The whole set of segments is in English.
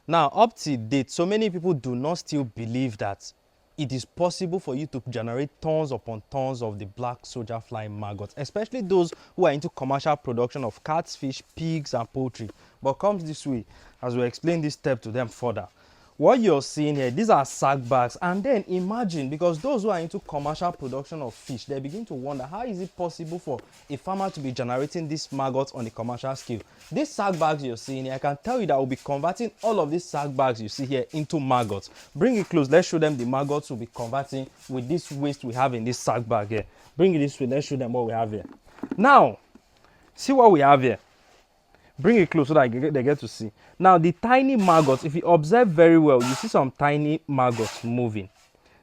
Now, up to date, so many people do not still believe that it is possible for you to generate tons upon tons of the black soldier fly maggots, especially those who are into commercial production of cats, fish, pigs, and poultry. But comes this way, as we explain this step to them further. What you're seeing here, these are sack bags. And then imagine, because those who are into commercial production of fish, they begin to wonder, how is it possible for a farmer to be generating these maggots on a commercial scale? These sack bags you're seeing here, I can tell you that we'll be converting all of these sack bags you see here into maggots. Bring it close, let's show them the maggots we'll be converting with this waste we have in this sack bag here. Bring it this way, let's show them what we have here. Now, see what we have here. Bring it close so that they get to see. Now, the tiny maggots, if you observe very well, you see some tiny maggots moving.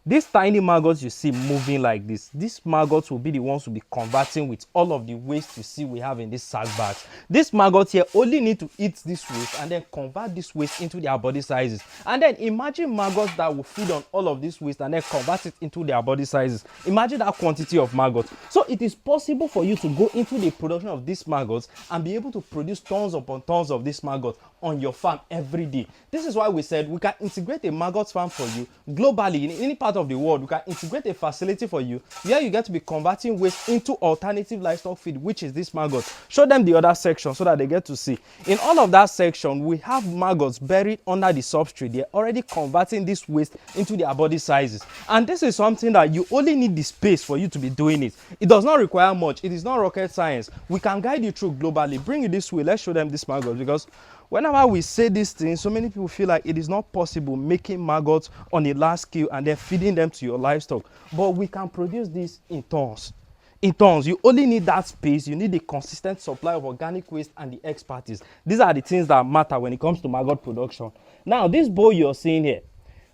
These tiny maggots you see moving like this, these maggots will be the ones we'll be converting with all of the waste you see we have in these sack bags. These maggots here only need to eat this waste and then convert this waste into their body sizes. And then imagine maggots that will feed on all of this waste and then convert it into their body sizes. Imagine that quantity of maggots. So it is possible for you to go into the production of these maggots and be able to produce tons upon tons of these maggots on your farm every day. This is why we said we can integrate a maggot farm for you globally in any part of the world. We can integrate a facility for you where you get to be converting waste into alternative livestock feed, which is this maggot. Show them the other section so that they get to see. In all of that section, we have maggots buried under the substrate. They're already converting this waste into their body sizes. And this is something that you only need the space for you to be doing it. It does not require much. It is not rocket science. We can guide you through globally. Bring it this way. Let's show them this maggot, because whenever we say these things, so many people feel like it is not possible making maggots on a large scale and then feeding them to your livestock. But we can produce this in tons. In tons, you only need that space. You need a consistent supply of organic waste and the expertise. These are the things that matter when it comes to maggot production. Now, this bowl you're seeing here,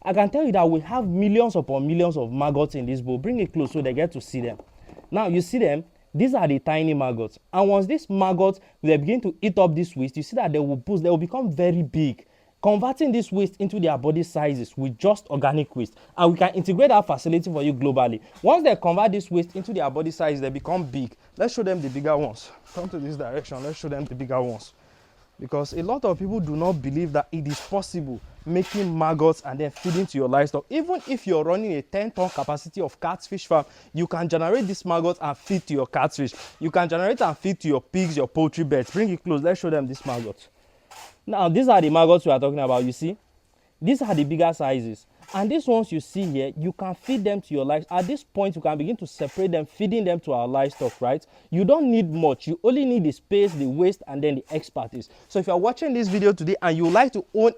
I can tell you that we have millions upon millions of maggots in this bowl. Bring it close so they get to see them. Now, you see them? These are the tiny maggots. And once these maggots, they begin to eat up this waste, you see that they will boost, they will become very big, converting this waste into their body sizes with just organic waste. And we can integrate that facility for you globally. Once they convert this waste into their body size, they become big. Let's show them the bigger ones. Come to this direction. Let's show them the bigger ones. Because a lot of people do not believe that it is possible making maggots and then feeding to your livestock. Even if you're running a 10-ton capacity of catfish farm, you can generate these maggots and feed to your catfish. You can generate and feed to your pigs, your poultry beds. Bring it close. Let's show them these maggots. Now, these are the maggots we are talking about, you see. These are the bigger sizes. And these ones you see here, you can feed them to your livestock. At this point, you can begin to separate them, feeding them to our livestock, right? You don't need much. You only need the space, the waste, and then the expertise. So if you're watching this video today and you would like to own